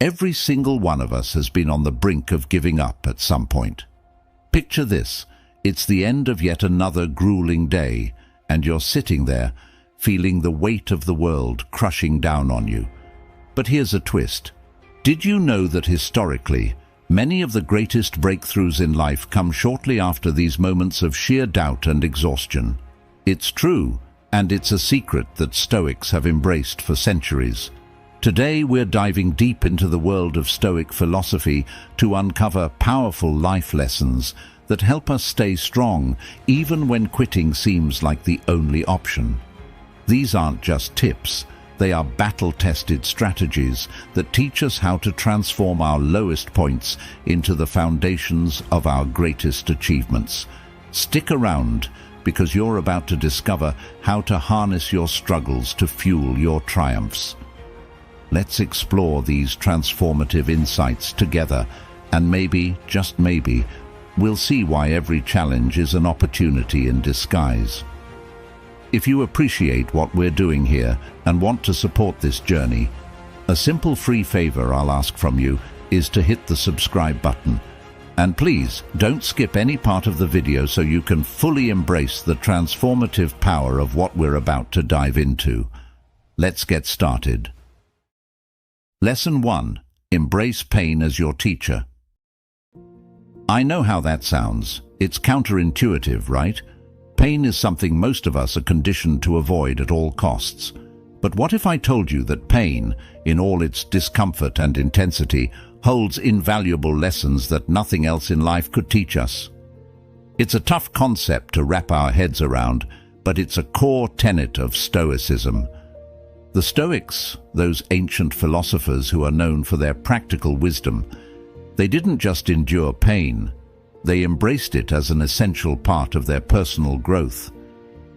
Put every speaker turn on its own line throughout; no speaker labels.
Every single one of us has been on the brink of giving up at some point. Picture this. It's the end of yet another grueling day, and you're sitting there, feeling the weight of the world crushing down on you. But here's a twist. Did you know that historically, many of the greatest breakthroughs in life come shortly after these moments of sheer doubt and exhaustion? It's true, and it's a secret that Stoics have embraced for centuries. Today we're diving deep into the world of Stoic philosophy to uncover powerful life lessons that help us stay strong even when quitting seems like the only option. These aren't just tips, they are battle-tested strategies that teach us how to transform our lowest points into the foundations of our greatest achievements. Stick around, because you're about to discover how to harness your struggles to fuel your triumphs. Let's explore these transformative insights together, and maybe, just maybe, we'll see why every challenge is an opportunity in disguise. If you appreciate what we're doing here and want to support this journey, a simple free favor I'll ask from you is to hit the subscribe button. And please, don't skip any part of the video so you can fully embrace the transformative power of what we're about to dive into. Let's get started. Lesson 1. Embrace pain as your teacher. I know how that sounds. It's counterintuitive, right? Pain is something most of us are conditioned to avoid at all costs. But what if I told you that pain, in all its discomfort and intensity, holds invaluable lessons that nothing else in life could teach us? It's a tough concept to wrap our heads around, but it's a core tenet of Stoicism. The Stoics, those ancient philosophers who are known for their practical wisdom, they didn't just endure pain, they embraced it as an essential part of their personal growth.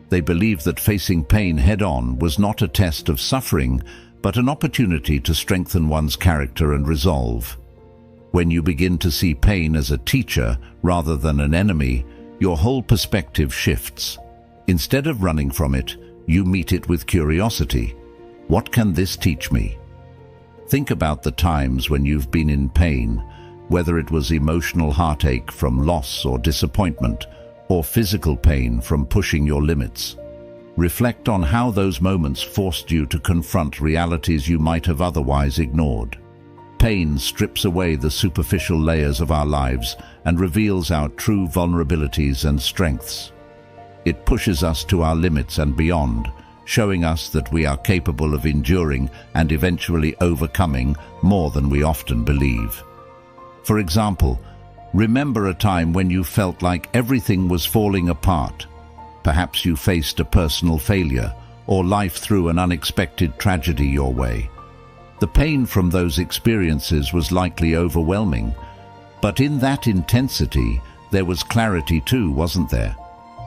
They believed that facing pain head-on was not a test of suffering, but an opportunity to strengthen one's character and resolve. When you begin to see pain as a teacher rather than an enemy, your whole perspective shifts. Instead of running from it, you meet it with curiosity. What can this teach me? Think about the times when you've been in pain, whether it was emotional heartache from loss or disappointment, or physical pain from pushing your limits. Reflect on how those moments forced you to confront realities you might have otherwise ignored. Pain strips away the superficial layers of our lives and reveals our true vulnerabilities and strengths. It pushes us to our limits and beyond, showing us that we are capable of enduring and eventually overcoming more than we often believe. For example, remember a time when you felt like everything was falling apart. Perhaps you faced a personal failure, or life threw an unexpected tragedy your way. The pain from those experiences was likely overwhelming, but in that intensity, there was clarity too, wasn't there?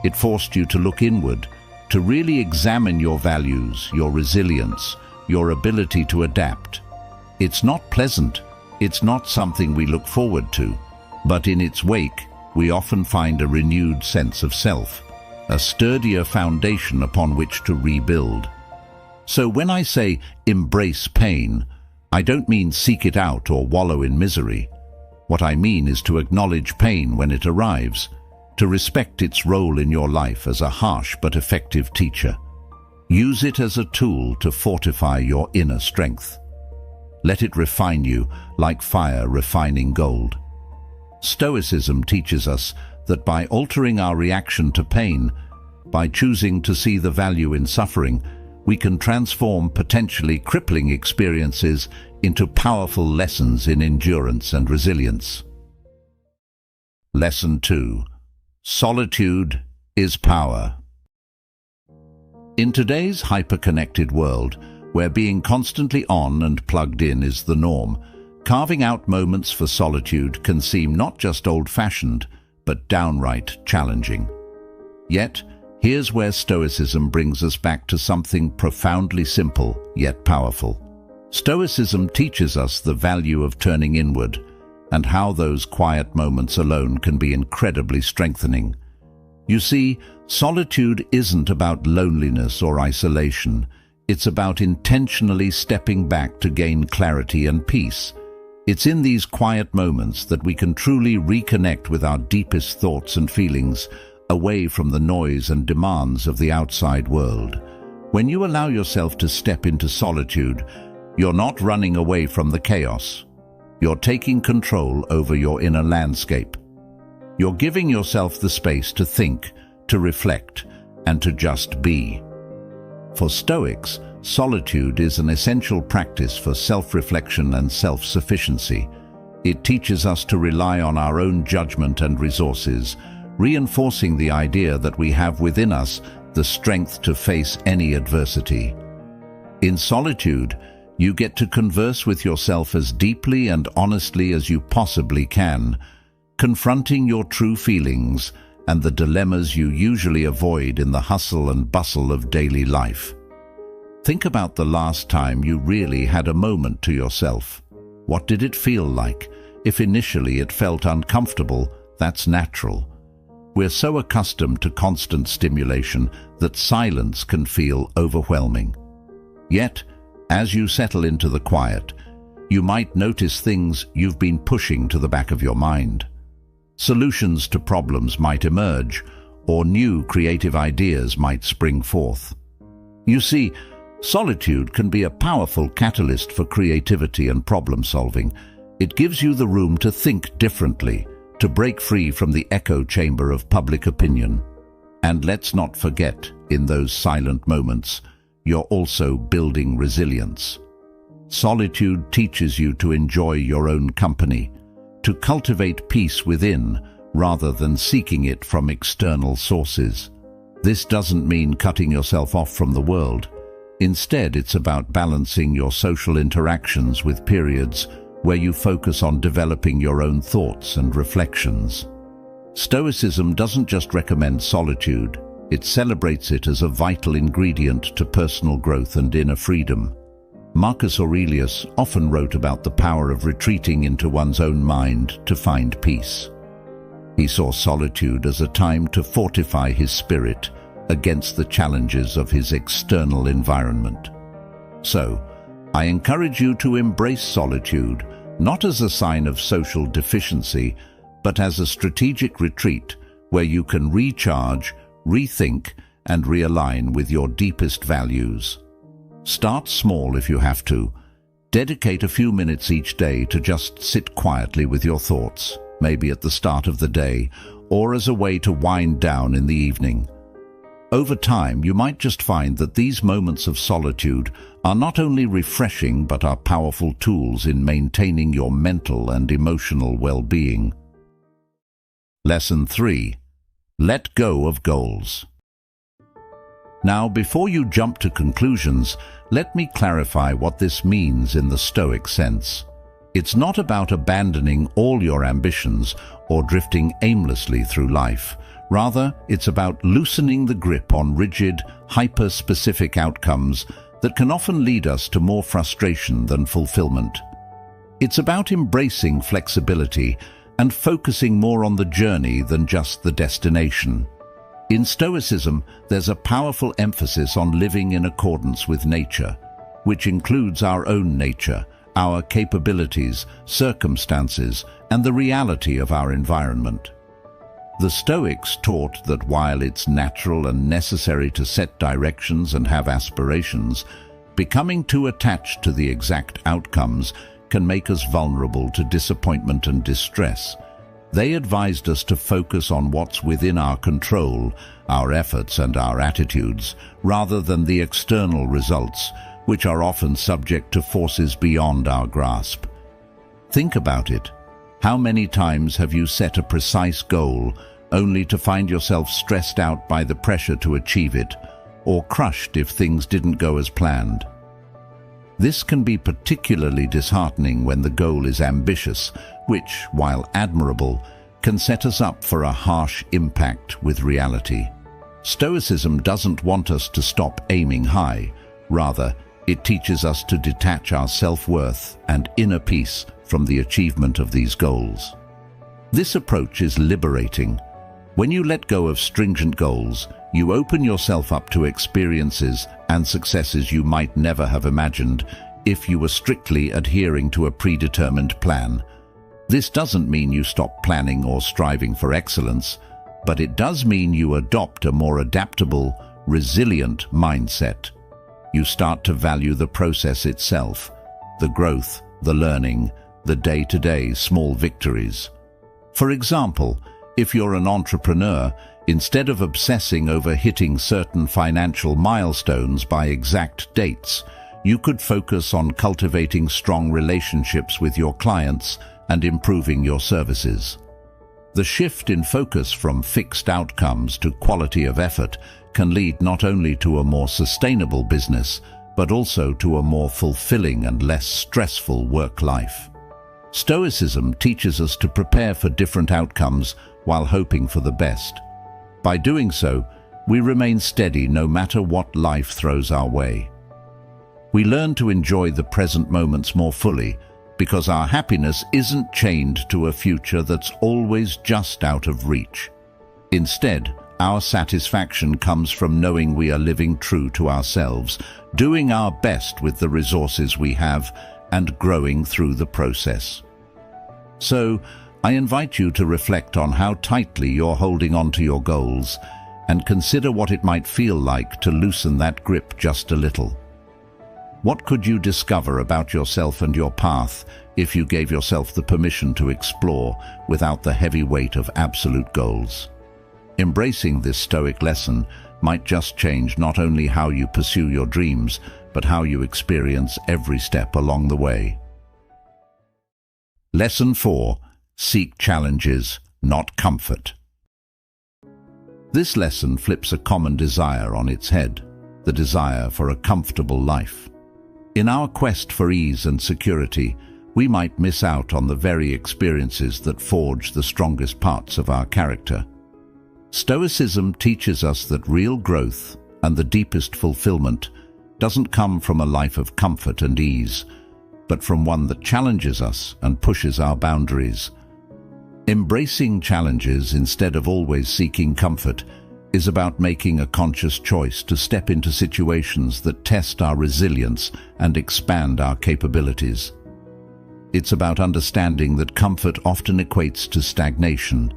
It forced you to look inward, to really examine your values, your resilience, your ability to adapt. It's not pleasant, it's not something we look forward to, but in its wake, we often find a renewed sense of self, a sturdier foundation upon which to rebuild. So when I say embrace pain, I don't mean seek it out or wallow in misery. What I mean is to acknowledge pain when it arrives, to respect its role in your life as a harsh but effective teacher. Use it as a tool to fortify your inner strength. Let it refine you like fire refining gold. Stoicism teaches us that by altering our reaction to pain, by choosing to see the value in suffering, we can transform potentially crippling experiences into powerful lessons in endurance and resilience. Lesson 2. Solitude is power. In today's hyper-connected world, where being constantly on and plugged in is the norm, carving out moments for solitude can seem not just old-fashioned, but downright challenging. Yet, here's where Stoicism brings us back to something profoundly simple, yet powerful. Stoicism teaches us the value of turning inward, and how those quiet moments alone can be incredibly strengthening. You see, solitude isn't about loneliness or isolation. It's about intentionally stepping back to gain clarity and peace. It's in these quiet moments that we can truly reconnect with our deepest thoughts and feelings, away from the noise and demands of the outside world. When you allow yourself to step into solitude, you're not running away from the chaos. You're taking control over your inner landscape. You're giving yourself the space to think, to reflect, and to just be. For Stoics, solitude is an essential practice for self-reflection and self-sufficiency. It teaches us to rely on our own judgment and resources, reinforcing the idea that we have within us the strength to face any adversity. In solitude, you get to converse with yourself as deeply and honestly as you possibly can, confronting your true feelings and the dilemmas you usually avoid in the hustle and bustle of daily life. Think about the last time you really had a moment to yourself. What did it feel like? If initially it felt uncomfortable, that's natural. We're so accustomed to constant stimulation that silence can feel overwhelming. Yet, as you settle into the quiet, you might notice things you've been pushing to the back of your mind. Solutions to problems might emerge, or new creative ideas might spring forth. You see, solitude can be a powerful catalyst for creativity and problem solving. It gives you the room to think differently, to break free from the echo chamber of public opinion. And let's not forget, in those silent moments, you're also building resilience. Solitude teaches you to enjoy your own company, to cultivate peace within rather than seeking it from external sources. This doesn't mean cutting yourself off from the world. Instead, it's about balancing your social interactions with periods where you focus on developing your own thoughts and reflections. Stoicism doesn't just recommend solitude, it celebrates it as a vital ingredient to personal growth and inner freedom. Marcus Aurelius often wrote about the power of retreating into one's own mind to find peace. He saw solitude as a time to fortify his spirit against the challenges of his external environment. So, I encourage you to embrace solitude, not as a sign of social deficiency, but as a strategic retreat where you can recharge, rethink, and realign with your deepest values. Start small if you have to. Dedicate a few minutes each day to just sit quietly with your thoughts, maybe at the start of the day, or as a way to wind down in the evening. Over time, you might just find that these moments of solitude are not only refreshing but are powerful tools in maintaining your mental and emotional well-being. Lesson 3. Let go of goals. Now, before you jump to conclusions, let me clarify what this means in the Stoic sense. It's not about abandoning all your ambitions or drifting aimlessly through life. Rather, it's about loosening the grip on rigid, hyper-specific outcomes that can often lead us to more frustration than fulfillment. It's about embracing flexibility and focusing more on the journey than just the destination. In Stoicism, there's a powerful emphasis on living in accordance with nature, which includes our own nature, our capabilities, circumstances, and the reality of our environment. The Stoics taught that while it's natural and necessary to set directions and have aspirations, becoming too attached to the exact outcomes can make us vulnerable to disappointment and distress. They advised us to focus on what's within our control, our efforts and our attitudes, rather than the external results, which are often subject to forces beyond our grasp. Think about it. How many times have you set a precise goal only to find yourself stressed out by the pressure to achieve it, or crushed if things didn't go as planned? This can be particularly disheartening when the goal is ambitious, which, while admirable, can set us up for a harsh impact with reality. Stoicism doesn't want us to stop aiming high. Rather, it teaches us to detach our self-worth and inner peace from the achievement of these goals. This approach is liberating. When you let go of stringent goals, you open yourself up to experiences and successes you might never have imagined if you were strictly adhering to a predetermined plan. This doesn't mean you stop planning or striving for excellence, but it does mean you adopt a more adaptable, resilient mindset. You start to value the process itself, the growth, the learning, the day-to-day small victories. For example, if you're an entrepreneur, instead of obsessing over hitting certain financial milestones by exact dates, you could focus on cultivating strong relationships with your clients and improving your services. The shift in focus from fixed outcomes to quality of effort can lead not only to a more sustainable business, but also to a more fulfilling and less stressful work life. Stoicism teaches us to prepare for different outcomes while hoping for the best. By doing so, we remain steady no matter what life throws our way. We learn to enjoy the present moments more fully because our happiness isn't chained to a future that's always just out of reach. Instead, our satisfaction comes from knowing we are living true to ourselves, doing our best with the resources we have, and growing through the process. So, I invite you to reflect on how tightly you're holding on to your goals and consider what it might feel like to loosen that grip just a little. What could you discover about yourself and your path if you gave yourself the permission to explore without the heavy weight of absolute goals? Embracing this Stoic lesson might just change not only how you pursue your dreams, but how you experience every step along the way. Lesson 4. Seek challenges, not comfort. This lesson flips a common desire on its head, the desire for a comfortable life. In our quest for ease and security, we might miss out on the very experiences that forge the strongest parts of our character. Stoicism teaches us that real growth and the deepest fulfillment doesn't come from a life of comfort and ease, but from one that challenges us and pushes our boundaries. Embracing challenges instead of always seeking comfort is about making a conscious choice to step into situations that test our resilience and expand our capabilities. It's about understanding that comfort often equates to stagnation,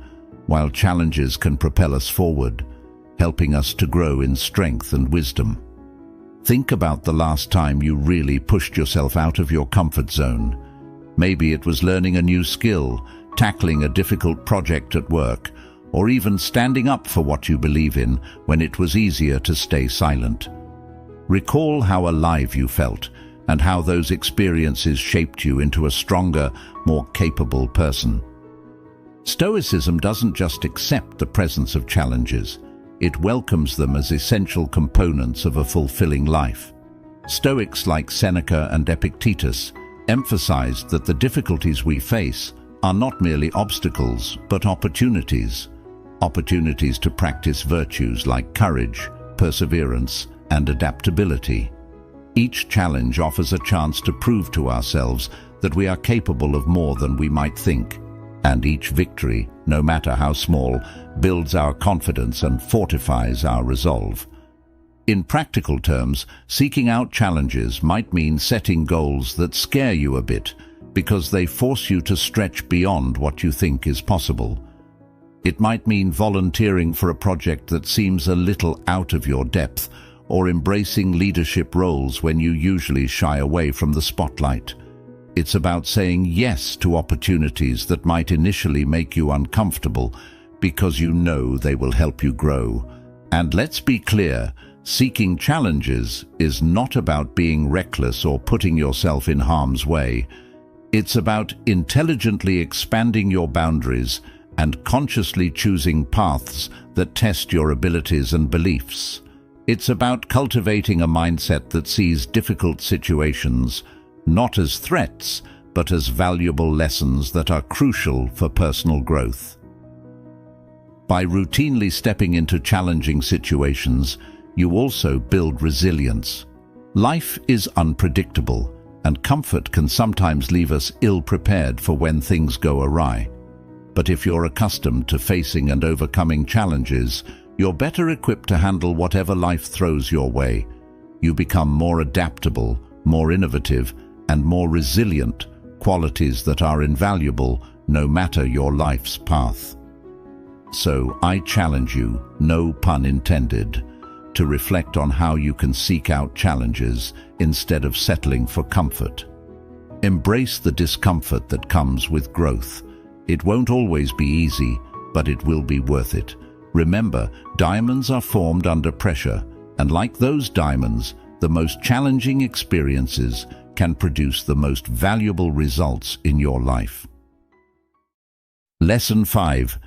while challenges can propel us forward, helping us to grow in strength and wisdom. Think about the last time you really pushed yourself out of your comfort zone. Maybe it was learning a new skill, tackling a difficult project at work, or even standing up for what you believe in when it was easier to stay silent. Recall how alive you felt and how those experiences shaped you into a stronger, more capable person. Stoicism doesn't just accept the presence of challenges, it welcomes them as essential components of a fulfilling life. Stoics like Seneca and Epictetus emphasized that the difficulties we face are not merely obstacles, but opportunities to practice virtues like courage, perseverance, and adaptability. Each challenge offers a chance to prove to ourselves that we are capable of more than we might think, and each victory, no matter how small, builds our confidence and fortifies our resolve. In practical terms, seeking out challenges might mean setting goals that scare you a bit, because they force you to stretch beyond what you think is possible. It might mean volunteering for a project that seems a little out of your depth, or embracing leadership roles when you usually shy away from the spotlight. It's about saying yes to opportunities that might initially make you uncomfortable, because you know they will help you grow. And let's be clear, seeking challenges is not about being reckless or putting yourself in harm's way. It's about intelligently expanding your boundaries and consciously choosing paths that test your abilities and beliefs. It's about cultivating a mindset that sees difficult situations not as threats, but as valuable lessons that are crucial for personal growth. By routinely stepping into challenging situations, you also build resilience. Life is unpredictable, and comfort can sometimes leave us ill-prepared for when things go awry. But if you're accustomed to facing and overcoming challenges, you're better equipped to handle whatever life throws your way. You become more adaptable, more innovative, and more resilient, qualities that are invaluable no matter your life's path. So I challenge you, no pun intended, to reflect on how you can seek out challenges instead of settling for comfort. Embrace the discomfort that comes with growth. It won't always be easy, but it will be worth it. Remember, diamonds are formed under pressure, and like those diamonds, the most challenging experiences can produce the most valuable results in your life. Lesson 5.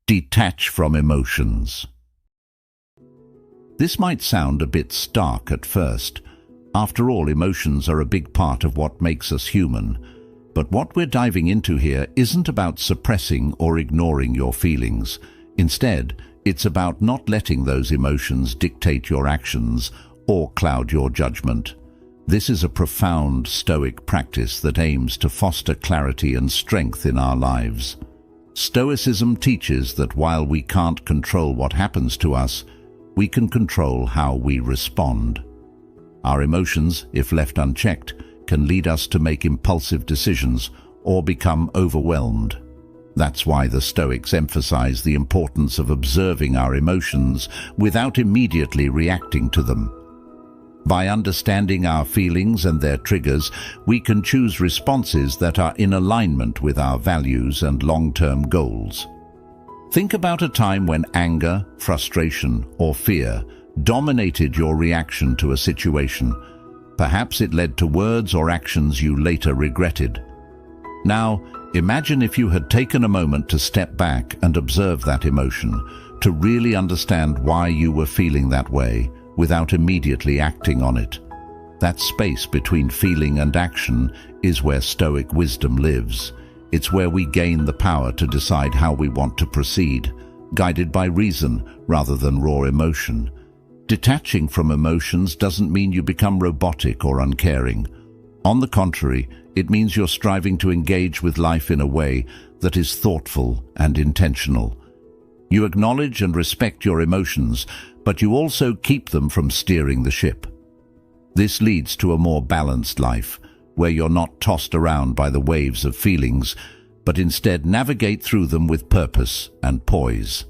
Detach from emotions. This might sound a bit stark at first. After all, emotions are a big part of what makes us human. But what we're diving into here isn't about suppressing or ignoring your feelings. Instead, it's about not letting those emotions dictate your actions or cloud your judgment. This is a profound Stoic practice that aims to foster clarity and strength in our lives. Stoicism teaches that while we can't control what happens to us, we can control how we respond. Our emotions, if left unchecked, can lead us to make impulsive decisions or become overwhelmed. That's why the Stoics emphasize the importance of observing our emotions without immediately reacting to them. By understanding our feelings and their triggers, we can choose responses that are in alignment with our values and long-term goals. Think about a time when anger, frustration, or fear dominated your reaction to a situation. Perhaps it led to words or actions you later regretted. Now, imagine if you had taken a moment to step back and observe that emotion, to really understand why you were feeling that way, without immediately acting on it. That space between feeling and action is where Stoic wisdom lives. It's where we gain the power to decide how we want to proceed, guided by reason rather than raw emotion. Detaching from emotions doesn't mean you become robotic or uncaring. On the contrary, it means you're striving to engage with life in a way that is thoughtful and intentional. You acknowledge and respect your emotions, but you also keep them from steering the ship. This leads to a more balanced life, where you're not tossed around by the waves of feelings, but instead navigate through them with purpose and poise.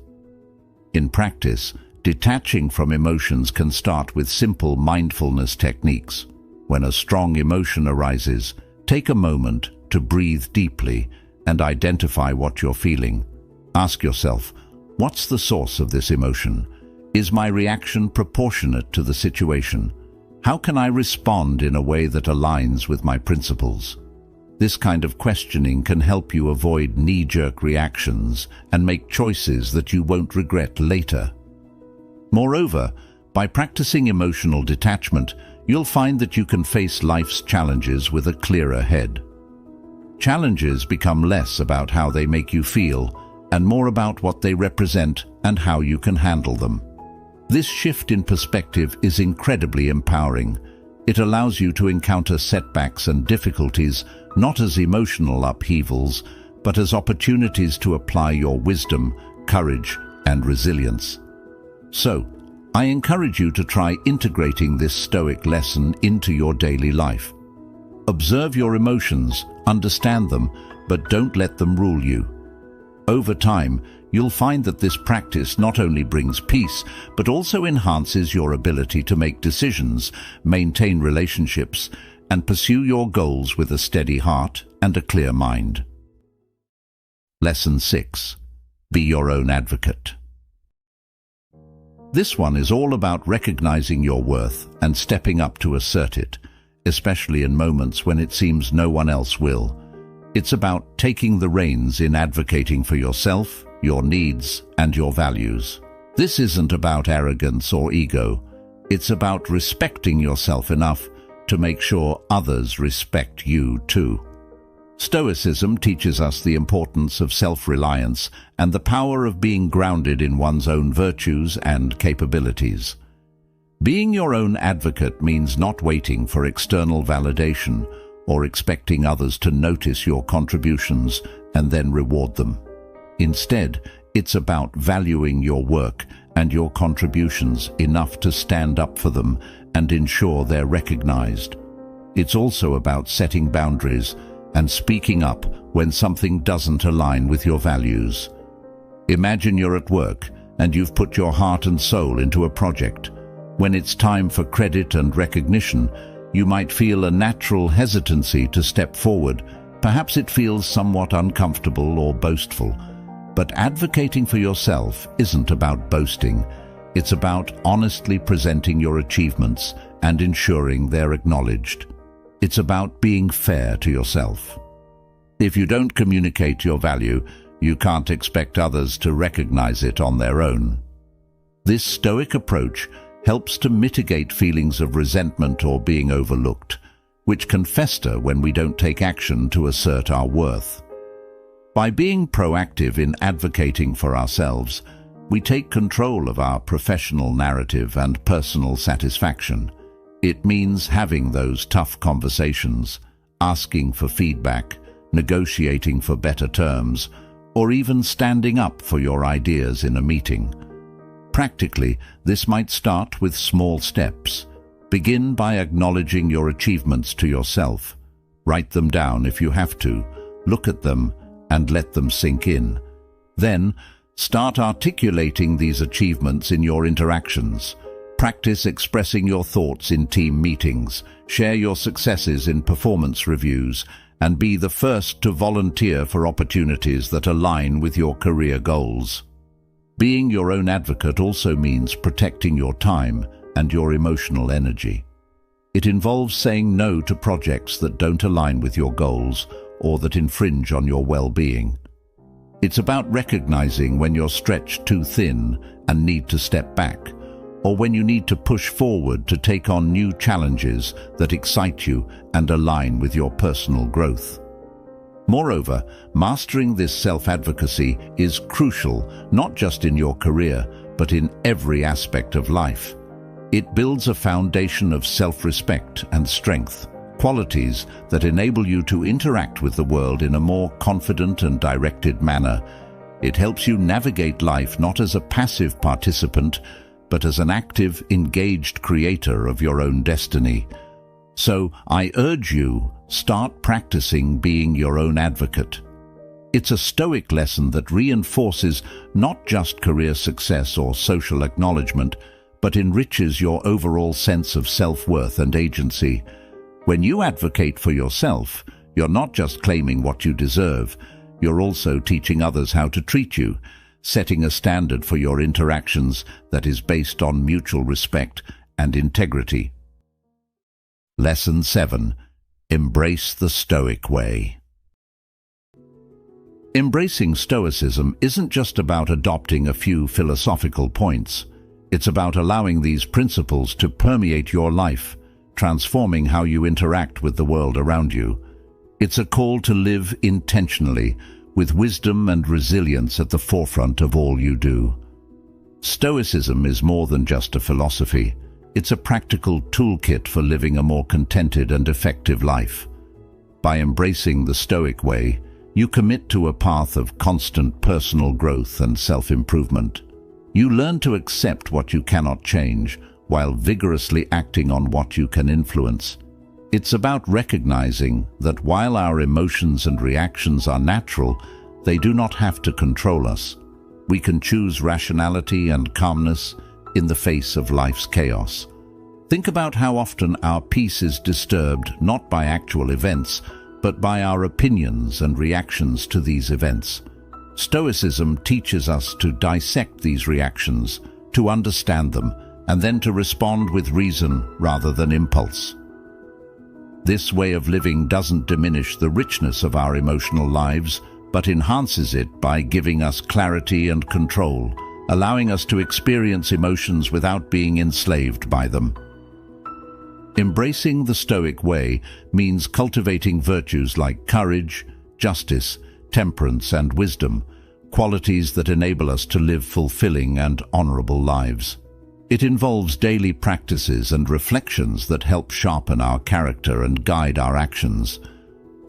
In practice, detaching from emotions can start with simple mindfulness techniques. When a strong emotion arises, take a moment to breathe deeply and identify what you're feeling. Ask yourself, what's the source of this emotion? Is my reaction proportionate to the situation? How can I respond in a way that aligns with my principles? This kind of questioning can help you avoid knee-jerk reactions and make choices that you won't regret later. Moreover, by practicing emotional detachment, you'll find that you can face life's challenges with a clearer head. Challenges become less about how they make you feel and more about what they represent and how you can handle them. This shift in perspective is incredibly empowering. It allows you to encounter setbacks and difficulties not as emotional upheavals, but as opportunities to apply your wisdom, courage, and resilience. So, I encourage you to try integrating this Stoic lesson into your daily life. Observe your emotions, understand them, but don't let them rule you. Over time, you'll find that this practice not only brings peace, but also enhances your ability to make decisions, maintain relationships, and pursue your goals with a steady heart and a clear mind. Lesson 6. Be your own advocate. This one is all about recognizing your worth and stepping up to assert it, especially in moments when it seems no one else will. It's about taking the reins in advocating for yourself, your needs, and your values. This isn't about arrogance or ego. It's about respecting yourself enough to make sure others respect you too. Stoicism teaches us the importance of self-reliance and the power of being grounded in one's own virtues and capabilities. Being your own advocate means not waiting for external validation or expecting others to notice your contributions and then reward them. Instead, it's about valuing your work and your contributions enough to stand up for them and ensure they're recognized. It's also about setting boundaries and speaking up when something doesn't align with your values. Imagine you're at work and you've put your heart and soul into a project. When it's time for credit and recognition, you might feel a natural hesitancy to step forward. Perhaps it feels somewhat uncomfortable or boastful. But advocating for yourself isn't about boasting. It's about honestly presenting your achievements and ensuring they're acknowledged. It's about being fair to yourself. If you don't communicate your value, you can't expect others to recognize it on their own. This Stoic approach helps to mitigate feelings of resentment or being overlooked, which can fester when we don't take action to assert our worth. By being proactive in advocating for ourselves, we take control of our professional narrative and personal satisfaction. It means having those tough conversations, asking for feedback, negotiating for better terms, or even standing up for your ideas in a meeting. Practically, this might start with small steps. Begin by acknowledging your achievements to yourself. Write them down if you have to, look at them, and let them sink in. Then, start articulating these achievements in your interactions. Practice expressing your thoughts in team meetings, share your successes in performance reviews, and be the first to volunteer for opportunities that align with your career goals. Being your own advocate also means protecting your time and your emotional energy. It involves saying no to projects that don't align with your goals or that infringe on your well-being. It's about recognizing when you're stretched too thin and need to step back, or when you need to push forward to take on new challenges that excite you and align with your personal growth. Moreover, mastering this self-advocacy is crucial not just in your career, but in every aspect of life. It builds a foundation of self-respect and strength, qualities that enable you to interact with the world in a more confident and directed manner. It helps you navigate life not as a passive participant, but as an active, engaged creator of your own destiny. So I urge you, start practicing being your own advocate. It's a Stoic lesson that reinforces not just career success or social acknowledgement, but enriches your overall sense of self-worth and agency. When you advocate for yourself, you're not just claiming what you deserve, you're also teaching others how to treat you, setting a standard for your interactions that is based on mutual respect and integrity. Lesson 7. Embrace the Stoic way. Embracing Stoicism isn't just about adopting a few philosophical points. It's about allowing these principles to permeate your life, transforming how you interact with the world around you. It's a call to live intentionally, with wisdom and resilience at the forefront of all you do. Stoicism is more than just a philosophy. It's a practical toolkit for living a more contented and effective life. By embracing the Stoic way, you commit to a path of constant personal growth and self-improvement. You learn to accept what you cannot change, while vigorously acting on what you can influence. It's about recognizing that while our emotions and reactions are natural, they do not have to control us. We can choose rationality and calmness in the face of life's chaos. Think about how often our peace is disturbed not by actual events, but by our opinions and reactions to these events. Stoicism teaches us to dissect these reactions, to understand them, and then to respond with reason rather than impulse. This way of living doesn't diminish the richness of our emotional lives, but enhances it by giving us clarity and control, allowing us to experience emotions without being enslaved by them. Embracing the Stoic way means cultivating virtues like courage, justice, temperance, and wisdom, qualities that enable us to live fulfilling and honorable lives. It involves daily practices and reflections that help sharpen our character and guide our actions.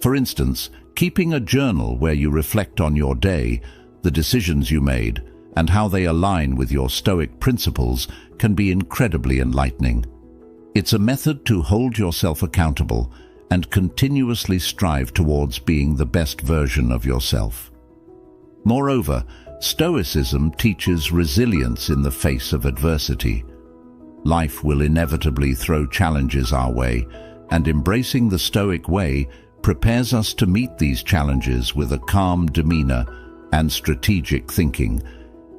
For instance, keeping a journal where you reflect on your day, the decisions you made, and how they align with your Stoic principles can be incredibly enlightening. It's a method to hold yourself accountable and continuously strive towards being the best version of yourself. Moreover, Stoicism teaches resilience in the face of adversity. Life will inevitably throw challenges our way, and embracing the Stoic way prepares us to meet these challenges with a calm demeanor and strategic thinking.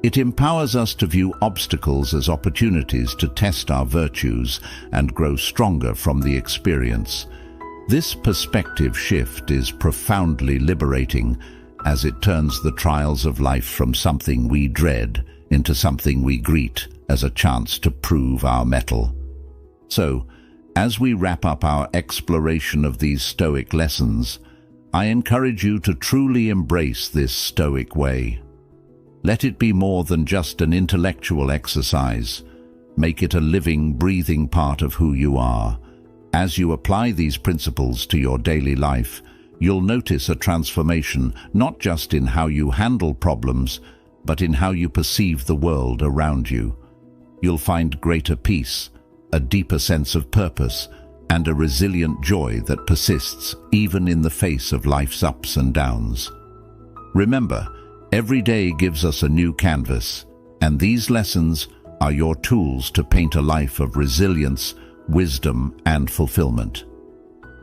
It empowers us to view obstacles as opportunities to test our virtues and grow stronger from the experience. This perspective shift is profoundly liberating, as it turns the trials of life from something we dread into something we greet as a chance to prove our mettle. So, as we wrap up our exploration of these Stoic lessons, I encourage you to truly embrace this Stoic way. Let it be more than just an intellectual exercise. Make it a living, breathing part of who you are. As you apply these principles to your daily life, you'll notice a transformation not just in how you handle problems, but in how you perceive the world around you. You'll find greater peace, a deeper sense of purpose, and a resilient joy that persists even in the face of life's ups and downs. Remember, every day gives us a new canvas, and these lessons are your tools to paint a life of resilience, wisdom, and fulfillment.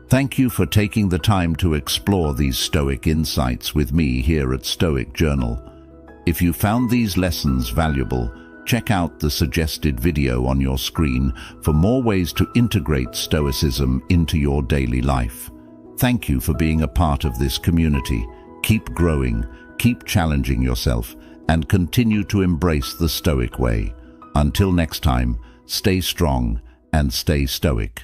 Thank you for taking the time to explore these Stoic insights with me here at Stoic Journal. If you found these lessons valuable, check out the suggested video on your screen for more ways to integrate Stoicism into your daily life. Thank you for being a part of this community. Keep growing, keep challenging yourself, and continue to embrace the Stoic way. Until next time, stay strong and stay Stoic.